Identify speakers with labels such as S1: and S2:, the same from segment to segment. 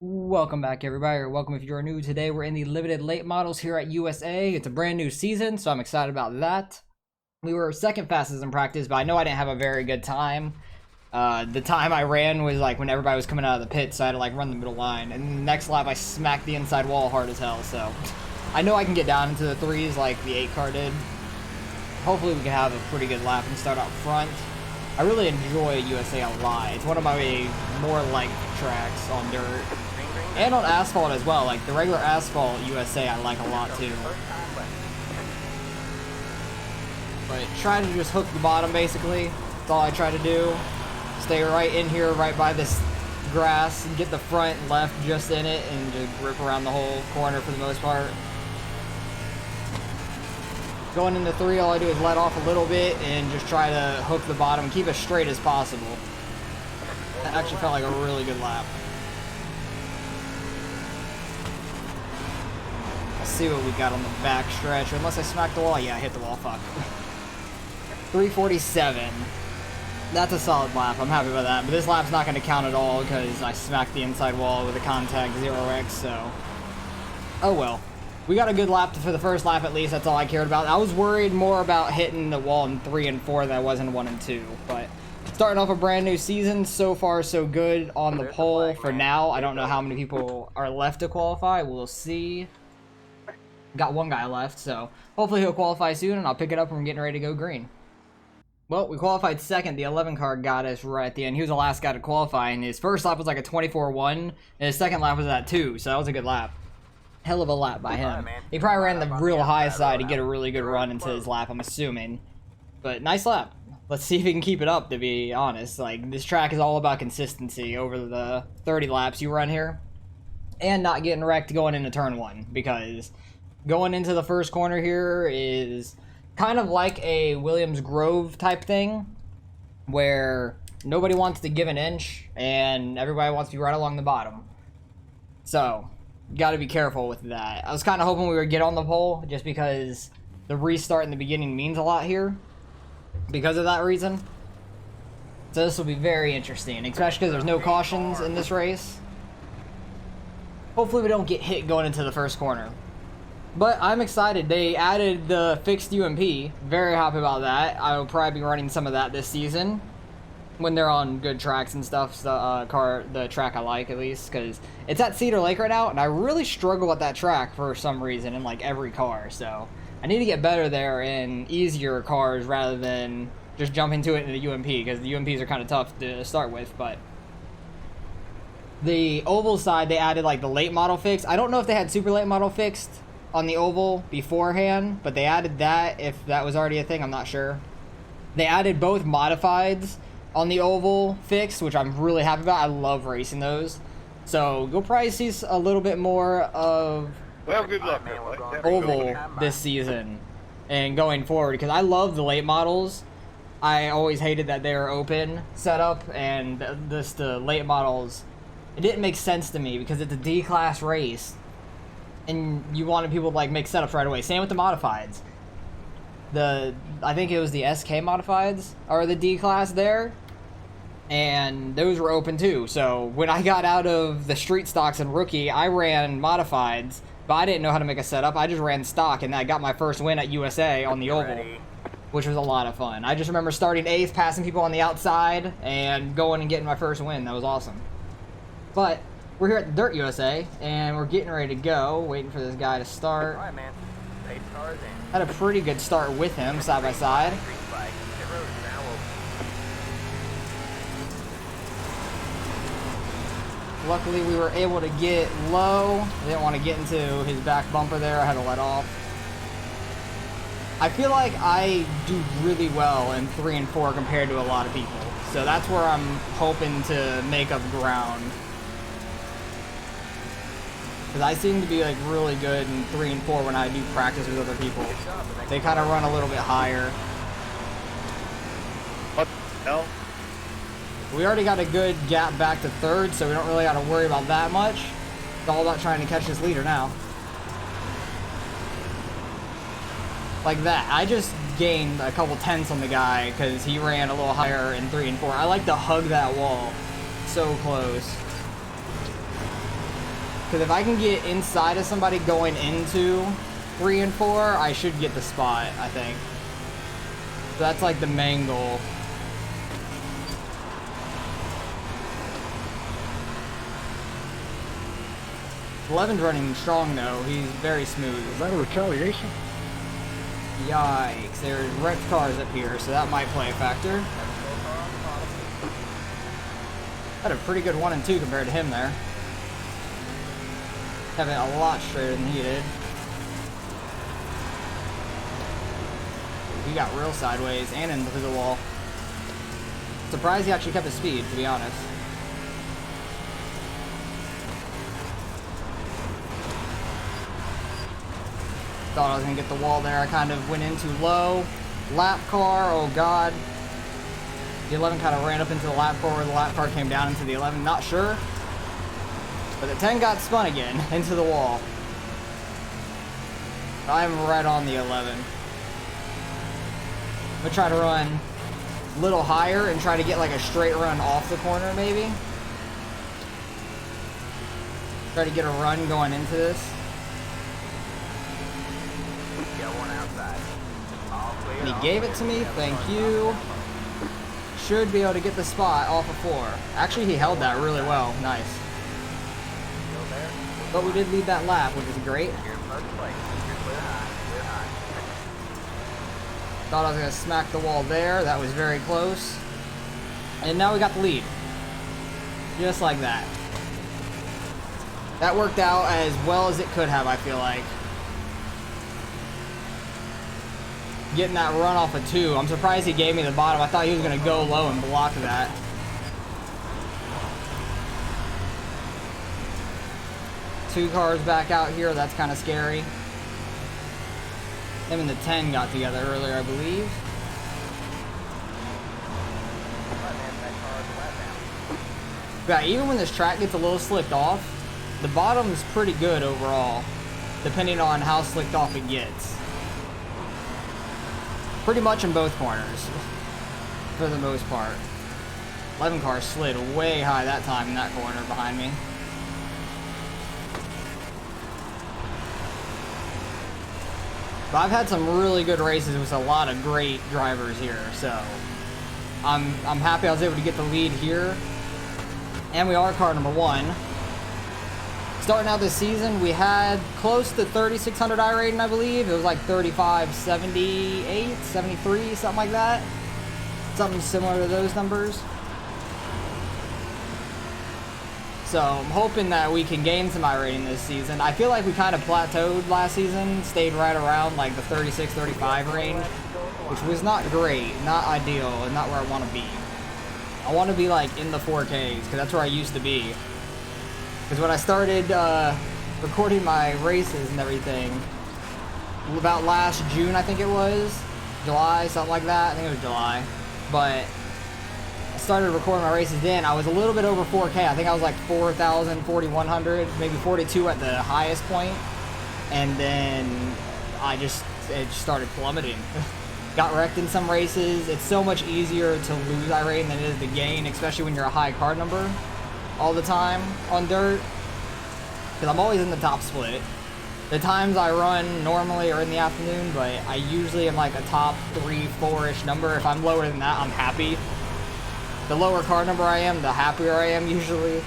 S1: Welcome back, everybody, or welcome if you're new. Today we're in the limited late models here at USA. It's a brand new season, so I'm excited about that. We were second fastest in practice, but I know I didn't have a very good time. The time I ran was like when everybody was coming out of the pit, so I had to like run the middle line. And the next lap I smacked the inside wall hard as hell, so I know I can get down into the threes like the 8 car did. Hopefully we can have a pretty good lap and start out front. I really enjoy USA a lot. It's one of my more liked tracks on dirt. And on asphalt as well. Like the regular asphalt USA I like a lot too. But try to just hook the bottom basically. That's all I try to do. Stay right in here, right by this grass, and get the front and left just in it and just grip around the whole corner for the most part. Going into 3, all I do is let off a little bit and just try to hook the bottom and keep it straight as possible. That actually felt like a really good lap. Let's see what we got on the back stretch. Unless I smacked the wall. Yeah, I hit the wall. Fuck. 347. That's a solid lap. I'm happy with that. But this lap's not going to count at all because I smacked the inside wall with a contact 0x. So, oh well. We got a good lap for the first lap at least. That's all I cared about. I was worried more about hitting the wall in 3 and 4 than I was in 1 and 2. But starting off a brand new season, so far so good on the pole for now. I don't know how many people are left to qualify. We'll see. Got one guy left, so hopefully he'll qualify soon and I'll pick it up when we're getting ready to go green. Well, we qualified second. The 11 car got us right at the end. He was the last guy to qualify, and his first lap was like a 24-1, and his second lap was at 2, so that was a good lap. Hell of a lap by him. He probably ran the real high side to get a really good run into his lap, I'm assuming. But nice lap. Let's see if he can keep it up, to be honest. Like, this track is all about consistency over the 30 laps you run here. And not getting wrecked going into turn 1, because going into the first corner here is kind of like a Williams Grove type thing, where nobody wants to give an inch, and everybody wants to be right along the bottom. So, got to be careful with that. I was kind of hoping we would get on the pole, just because the restart in the beginning means a lot here, because of that reason. So this will be very interesting, especially because there's no cautions in this race. Hopefully we don't get hit going into the first corner. But I'm excited. They added the fixed UMP. Very happy about that. I will probably be running some of that this season when they're on good tracks and stuff. The track I like, at least, because it's at Cedar Lake right now, and I really struggle with that track for some reason in like every car. So I need to get better there in easier cars rather than just jump into it in the UMP, because the UMPs are kind of tough to start with. But the oval side, they added like the late model fix. I don't know if they had super late model fixed on the oval beforehand, but they added that. If that was already a thing, I'm not sure. They added both modifieds on the oval fix, which I'm really happy about. I love racing those. So you'll probably see a little bit more of
S2: good luck,
S1: oval this season and going forward, because I love the late models. I always hated that they were open setup, and the late models, it didn't make sense to me because it's a D-class race and you wanted people to like make setups right away. Same with the modifieds. I think it was the SK modifieds are the D class there, and those were open too. So when I got out of the street stocks and rookie, I ran modifieds, but I didn't know how to make a setup. I just ran stock, and I got my first win at USA on the oval, which was a lot of fun. I just remember starting 8th, passing people on the outside, and going and getting my first win. That was awesome. But we're here at the Dirt USA, and we're getting ready to go, waiting for this guy to start.
S2: All right, man.
S1: Had a pretty good start with him, side by side. Luckily, we were able to get low. I didn't want to get into his back bumper there. I had to let off. I feel like I do really well in 3 and 4 compared to a lot of people. So that's where I'm hoping to make up ground. Because I seem to be like really good in 3 and 4 when I do practice with other people. They kind of run a little bit higher.
S2: What the hell?
S1: We already got a good gap back to 3rd, so we don't really got to worry about that much. It's all about trying to catch this leader now. Like that. I just gained a couple tenths on the guy because he ran a little higher in 3 and 4. I like to hug that wall. So close. Because if I can get inside of somebody going into 3 and 4, I should get the spot, I think. So that's like the main goal. 11's running strong though. He's very smooth.
S3: Is that a retaliation?
S1: Yikes. There's wrecked cars up here, so that might play a factor. Had a pretty good 1 and 2 compared to him there. Having a lot straighter than he did. He got real sideways and into the wall. Surprised he actually kept his speed, to be honest. Thought I was gonna get the wall there. I kind of went in too low. Lap car, oh god. The 11 kind of ran up into the lap car where the lap car came down into the 11, not sure. But the 10 got spun again into the wall. I'm right on the 11. I'm gonna try to run a little higher and try to get like a straight run off the corner maybe. Try to get a run going into this. And he gave it to me, thank you. Should be able to get the spot off of 4. Actually, he held that really well, nice. But we did lead that lap, which is great. Thought I was gonna smack the wall there, that was very close. And now we got the lead. Just like that. That worked out as well as it could have, I feel like. Getting that run off of 2. I'm surprised he gave me the bottom. I thought he was going to go low and block that. Two cars back out here. That's kind of scary. Him and the 10 got together earlier, I believe. Yeah, even when this track gets a little slicked off, the bottom's pretty good overall, depending on how slicked off it gets. Pretty much in both corners, for the most part. 11 car slid way high that time in that corner behind me. But I've had some really good races with a lot of great drivers here, so I'm happy I was able to get the lead here. And we are car number 1. Starting out this season, we had close to 3,600 iRating, I believe. It was like 3,578, 73, something like that. Something similar to those numbers. So I'm hoping that we can gain some iRating this season. I feel like we kind of plateaued last season, stayed right around like the 36, 35 range, which was not great, not ideal, and not where I want to be. I want to be like in the 4Ks, because that's where I used to be. Because when I started recording my races and everything, about last June, I think it was, July, something like that, I think it was July, but I started recording my races then, I was a little bit over 4K, I think I was like 4,000, 4,100, maybe 42 at the highest point, and then it just started plummeting. Got wrecked in some races. It's so much easier to lose iRating than it is to gain, especially when you're a high car number all the time on dirt, because I'm always in the top split. The times I run normally are in the afternoon, but I usually am like a top 3, 4-ish number. If I'm lower than that, I'm happy. The lower car number I am, the happier I am usually.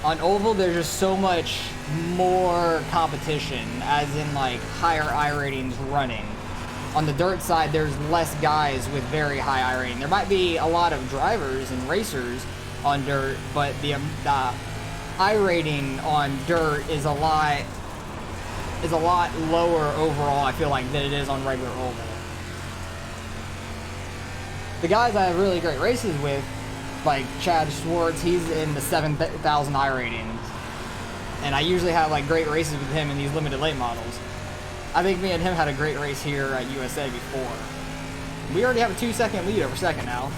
S1: On oval, there's just so much more competition, as in like higher iRatings running. On the dirt side, there's less guys with very high iRating. There might be a lot of drivers and racers on dirt, but the iRating on dirt is a lot lower overall, I feel like, than it is on regular oval. The guys I have really great races with, like Chad Schwartz, he's in the 7,000 iRatings, and I usually have like great races with him in these limited late models. I think me and him had a great race here at USA before. We already have a 2-second lead over second now.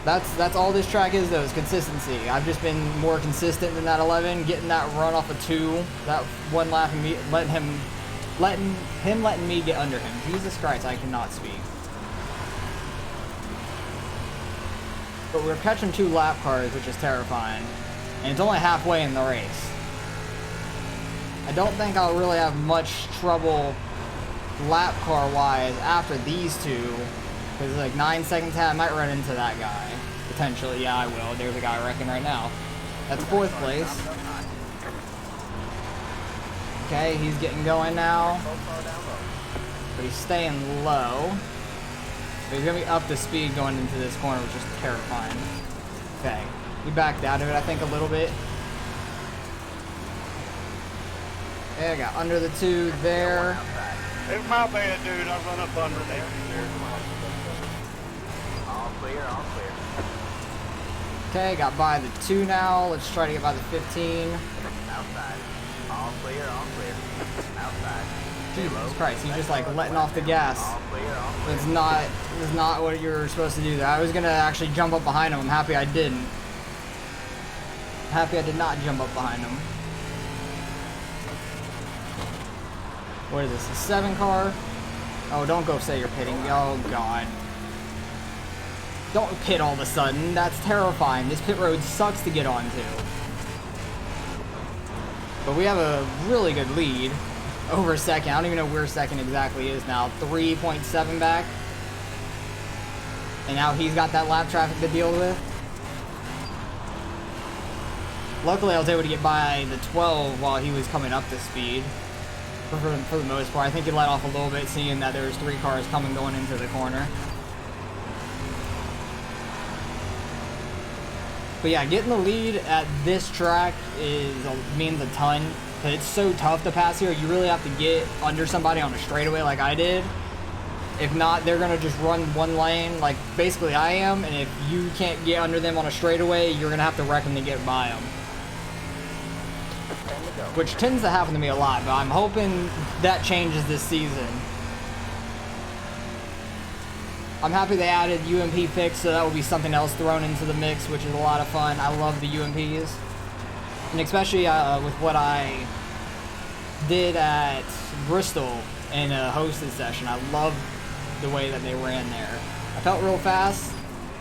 S1: That's all this track is, though, is consistency. I've just been more consistent than that 11, getting that run off of 2, that one lap, and me letting him me get under him. Jesus Christ, I cannot speak. But we're catching 2 lap cars, which is terrifying, and it's only halfway in the race. I don't think I'll really have much trouble lap car wise after these two. Because like 9 seconds ahead, I might run into that guy. Potentially, yeah, I will. There's a guy wrecking right now. That's 4th place. Okay, he's getting going now. But he's staying low. But he's going to be up to speed going into this corner, which is terrifying. Okay, he backed out of it, I think, a little bit. There, got under the 2 there.
S2: It's my bad, dude. I run up underneath you there.
S3: All clear, all clear.
S1: Okay, got by the 2 now. Let's try to get by the 15.
S3: Outside. All clear, all clear. Outside.
S1: Jesus Christ, he's just like letting off the gas.
S3: All clear, all clear.
S1: It's not what you're supposed to do there. I was gonna actually jump up behind him. I'm happy I didn't. Happy I did not jump up behind him. What is this, a 7 car? Oh, don't go say you're pitting. Oh, God. Don't pit all of a sudden. That's terrifying. This pit road sucks to get onto. But we have a really good lead over second. I don't even know where second exactly is now. 3.7 back. And now he's got that lap traffic to deal with. Luckily, I was able to get by the 12 while he was coming up to speed. For the most part. I think he let off a little bit, seeing that there's 3 cars coming going into the corner. But yeah, getting the lead at this track means a ton. It's so tough to pass here. You really have to get under somebody on a straightaway like I did. If not, they're going to just run one lane like basically I am. And if you can't get under them on a straightaway, you're going to have to wreck them to get by them. Which tends to happen to me a lot, but I'm hoping that changes this season. I'm happy they added UMP picks, so that will be something else thrown into the mix, which is a lot of fun. I love the UMPs. And especially with what I did at Bristol in a hosted session. I loved the way that they ran there. I felt real fast.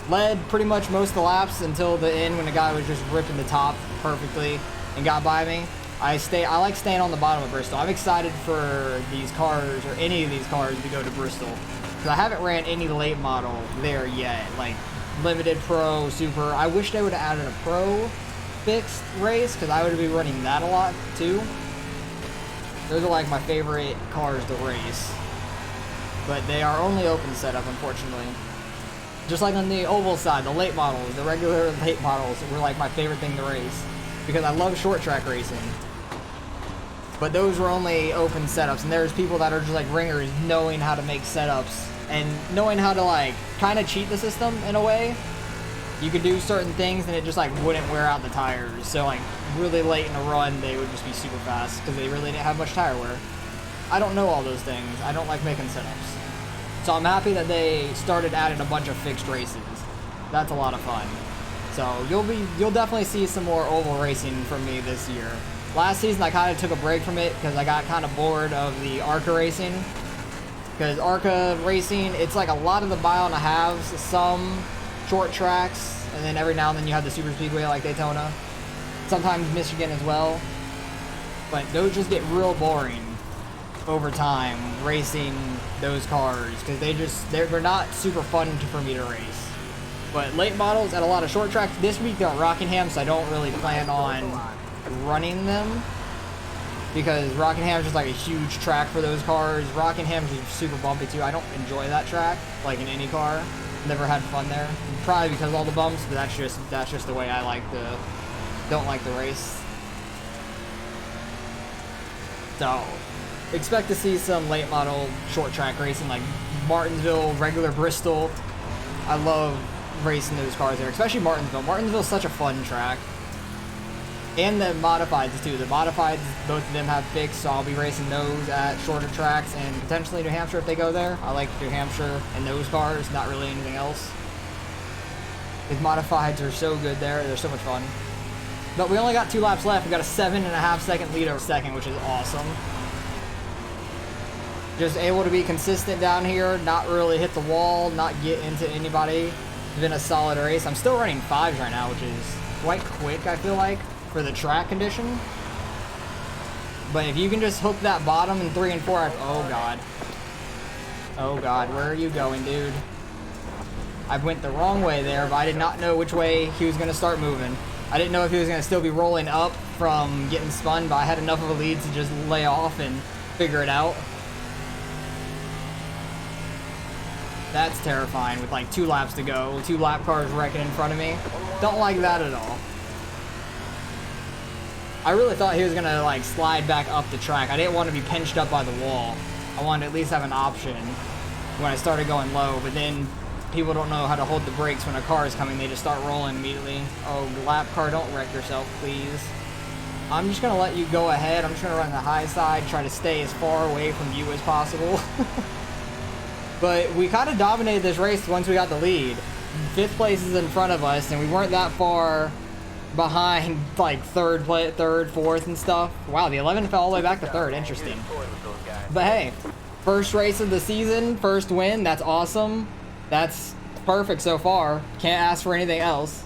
S1: Led pretty much most of the laps until the end when the guy was just ripping the top perfectly and got by me. I like staying on the bottom of Bristol. I'm excited for these cars, or any of these cars, to go to Bristol. Because I haven't ran any late model there yet. Like Limited, Pro, Super. I wish they would have added a Pro fixed race, because I would be running that a lot too. Those are like my favorite cars to race. But they are only open setup, unfortunately. Just like on the oval side, the late models, the regular late models were like my favorite thing to race. Because I love short track racing. But those were only open setups, and there's people that are just like ringers knowing how to make setups and knowing how to like kind of cheat the system in a way. You could do certain things and it just like wouldn't wear out the tires. So like really late in a run, they would just be super fast because they really didn't have much tire wear. I don't know all those things. I don't like making setups. So I'm happy that they started adding a bunch of fixed races. That's a lot of fun. So you'll definitely see some more oval racing from me this year. Last season I kind of took a break from it because I got kind of bored of the ARCA racing. Because ARCA racing, it's like a lot of the mile and a halves, some short tracks, and then every now and then you have the super speedway like Daytona. Sometimes Michigan as well. But those just get real boring over time racing those cars because they're not super fun for me to race. But late models at a lot of short tracks. This week they're at Rockingham, so I don't really plan on running them because Rockingham's just like a huge track for those cars. Rockingham's just super bumpy too. I don't enjoy that track like in any car. Never had fun there. Probably because of all the bumps, but that's just the way I don't like the race. So expect to see some late model short track racing like Martinsville, regular Bristol. I love racing those cars there, especially Martinsville. Martinsville's such a fun track. And the modifieds too. The modifieds, both of them have fixed, so I'll be racing those at shorter tracks and potentially New Hampshire if they go there. I like New Hampshire and those cars, not really anything else. These modifieds are so good there. They're so much fun. But we only got 2 laps left. We got a 7.5 second lead over second, which is awesome. Just able to be consistent down here, not really hit the wall, not get into anybody. It's been a solid race. I'm still running 5s right now, which is quite quick, I feel like, for the track condition. But if you can just hook that bottom in 3 and 4, oh god. Oh god, where are you going, dude? I went the wrong way there, but I did not know which way he was going to start moving. I didn't know if he was going to still be rolling up from getting spun, but I had enough of a lead to just lay off and figure it out. That's terrifying with like 2 laps to go. 2 lap cars wrecking in front of me. Don't like that at all. I really thought he was going to like slide back up the track. I didn't want to be pinched up by the wall. I wanted to at least have an option when I started going low, but then people don't know how to hold the brakes when a car is coming. They just start rolling immediately. Oh, lap car, don't wreck yourself, please. I'm just going to let you go ahead. I'm just going to run the high side, try to stay as far away from you as possible. But we kind of dominated this race once we got the lead. 5th place is in front of us, and we weren't that far behind, like, 3rd, 4th, and stuff. Wow, the 11 fell all the way back to 3rd. Interesting. But hey, first race of the season, first win. That's awesome. That's perfect so far. Can't ask for anything else.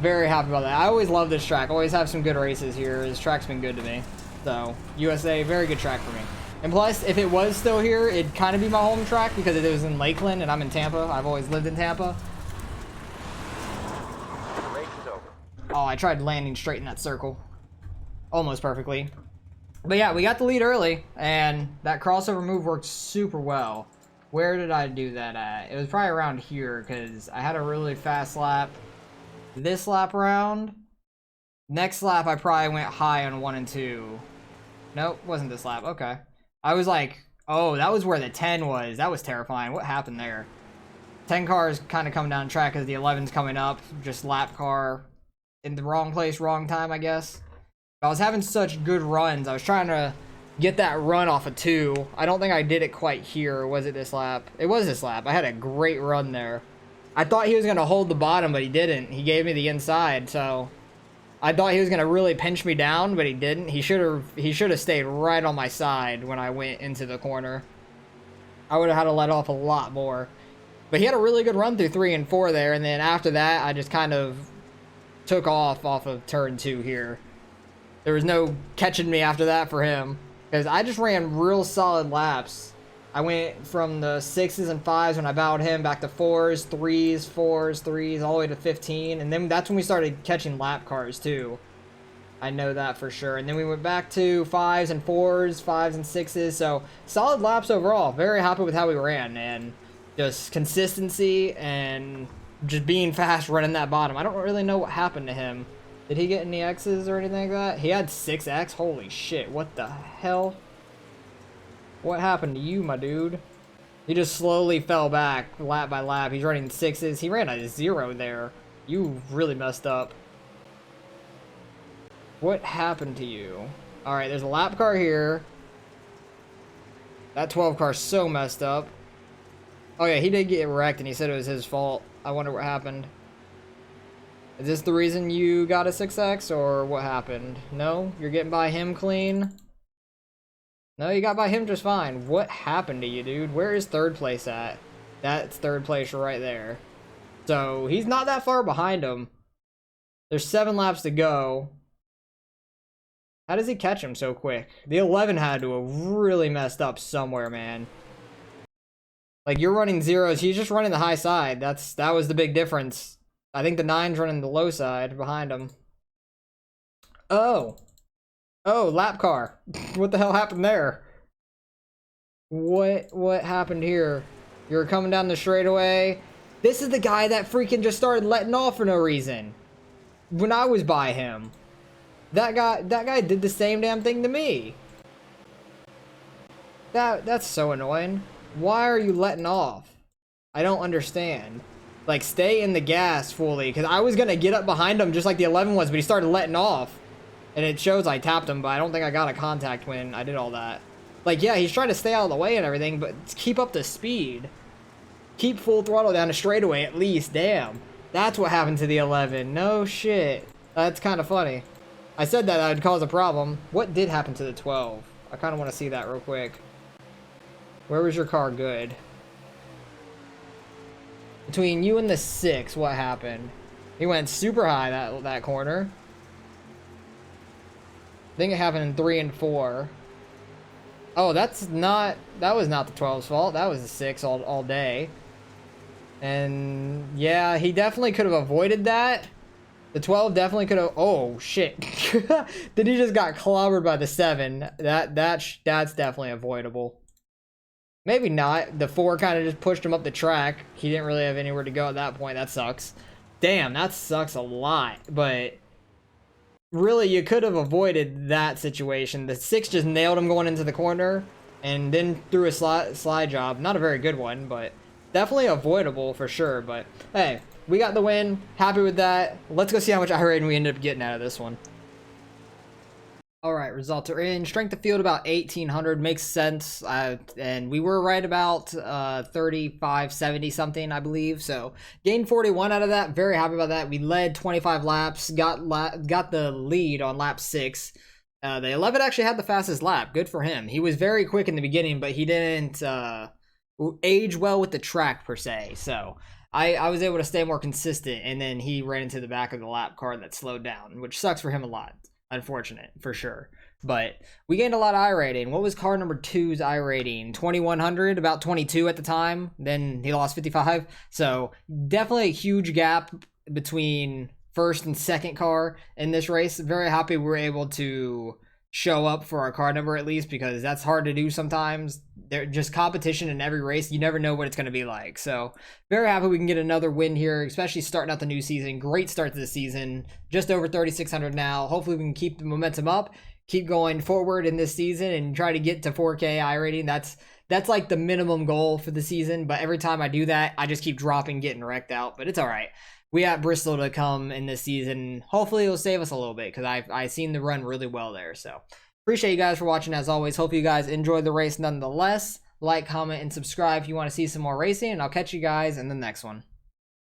S1: Very happy about that. I always love this track. Always have some good races here. This track's been good to me. So, USA, very good track for me. And plus, if it was still here, it'd kind of be my home track because it was in Lakeland and I'm in Tampa. I've always lived in Tampa.
S3: The race is over.
S1: Oh, I tried landing straight in that circle. Almost perfectly. But yeah, we got the lead early, and that crossover move worked super well. Where did I do that at? It was probably around here, because I had a really fast lap. This lap around. Next lap, I probably went high on 1 and 2. Nope, wasn't this lap. Okay. I was like, oh, that was where the 10 was. That was terrifying. What happened there? 10 cars kind of coming down track as the 11's coming up. Just lap car in the wrong place, wrong time, I guess. I was having such good runs. I was trying to get that run off of 2. I don't think I did it quite here. Was it this lap? It was this lap. I had a great run there. I thought he was going to hold the bottom, but he didn't. He gave me the inside, so I thought he was going to really pinch me down, but he didn't. He should have stayed right on my side when I went into the corner. I would have had to let off a lot more. But he had a really good run through 3 and 4 there, and then after that, I just kind of took off of turn 2 here. There was no catching me after that for him, because I just ran real solid laps. I went from the 6s and 5s when I bowed him back to 4s, 3s, 4s, 3s, all the way to 15. And then that's when we started catching lap cars too. I know that for sure. And then we went back to 5s and 4s, 5s and 6s. So solid laps overall. Very happy with how we ran. And just consistency and just being fast running that bottom. I don't really know what happened to him. Did he get any X's or anything like that? He had 6X? Holy shit. What the hell? What happened to you, my dude? He just slowly fell back lap by lap. He's running 6s. He ran a 0 there. You really messed up. What happened to you? Alright, there's a lap car here. That 12 car's so messed up. Oh yeah, he did get wrecked and he said it was his fault. I wonder what happened. Is this the reason you got a 6X or what happened? No? You're getting by him clean? No, you got by him just fine. What happened to you, dude? Where is 3rd place at? That's 3rd place right there. So, he's not that far behind him. There's 7 laps to go. How does he catch him so quick? The 11 had to have really messed up somewhere, man. Like, you're running 0s. He's just running the high side. That was the big difference. I think the 9's running the low side behind him. Oh. Oh, lap car. What the hell happened there? What happened here? You were coming down the straightaway. This is the guy that freaking just started letting off for no reason. When I was by him. That guy did the same damn thing to me. That's so annoying. Why are you letting off? I don't understand. Like, stay in the gas fully, because I was gonna get up behind him just like the 11 was, but he started letting off. And it shows I tapped him, but I don't think I got a contact when I did all that. Like, yeah, he's trying to stay out of the way and everything, but keep up the speed. Keep full throttle down the straightaway at least, damn. That's what happened to the 11. No shit. That's kind of funny. I said that I'd cause a problem. What did happen to the 12? I kind of want to see that real quick. Where was your car good? Between you and the 6, what happened? He went super high that corner. think it happened in 3 and 4. Oh, that was not the 12's fault. That was the 6 all day. And yeah, he definitely could have avoided that. The 12 definitely could have. Oh shit! Then he just got clobbered by the 7. That's definitely avoidable. Maybe not. The 4 kind of just pushed him up the track. He didn't really have anywhere to go at that point. That sucks. Damn, that sucks a lot. But really, you could have avoided that situation. The 6 just nailed him going into the corner, and then threw a slide job. Not a very good one, but definitely avoidable for sure. But hey, we got the win. Happy with that. Let's go see how much iRating we ended up getting out of this one. All right, results are in. Strength of field about 1,800 makes sense, and we were right about 3570 something, I believe. So gained 41 out of that. Very happy about that. We led 25 laps, got the lead on lap 6. The 11 actually had the fastest lap. Good for him. He was very quick in the beginning, but he didn't age well with the track per se. So I was able to stay more consistent, and then he ran into the back of the lap car that slowed down, which sucks for him a lot. Unfortunate for sure, but we gained a lot of iRating. What was car number 2's iRating? 2100, about 22 at the time. Then he lost 55. So definitely a huge gap between first and second car in this race. Very happy we were able to show up for our car number at least, because that's hard to do sometimes. There's just competition in every race. You never know what it's going to be like. So very happy we can get another win here, especially starting out the new season. Great start to the season. Just over 3,600 now. Hopefully we can keep the momentum up, keep going forward in this season, and try to get to 4K iRating. That's like the minimum goal for the season. But every time I do that, I just keep dropping, getting wrecked out. But it's all right. We got Bristol to come in this season. Hopefully it'll save us a little bit, because I've seen the run really well there. So appreciate you guys for watching as always. Hope you guys enjoyed the race nonetheless. Like, comment, and subscribe if you want to see some more racing, and I'll catch you guys in the next one.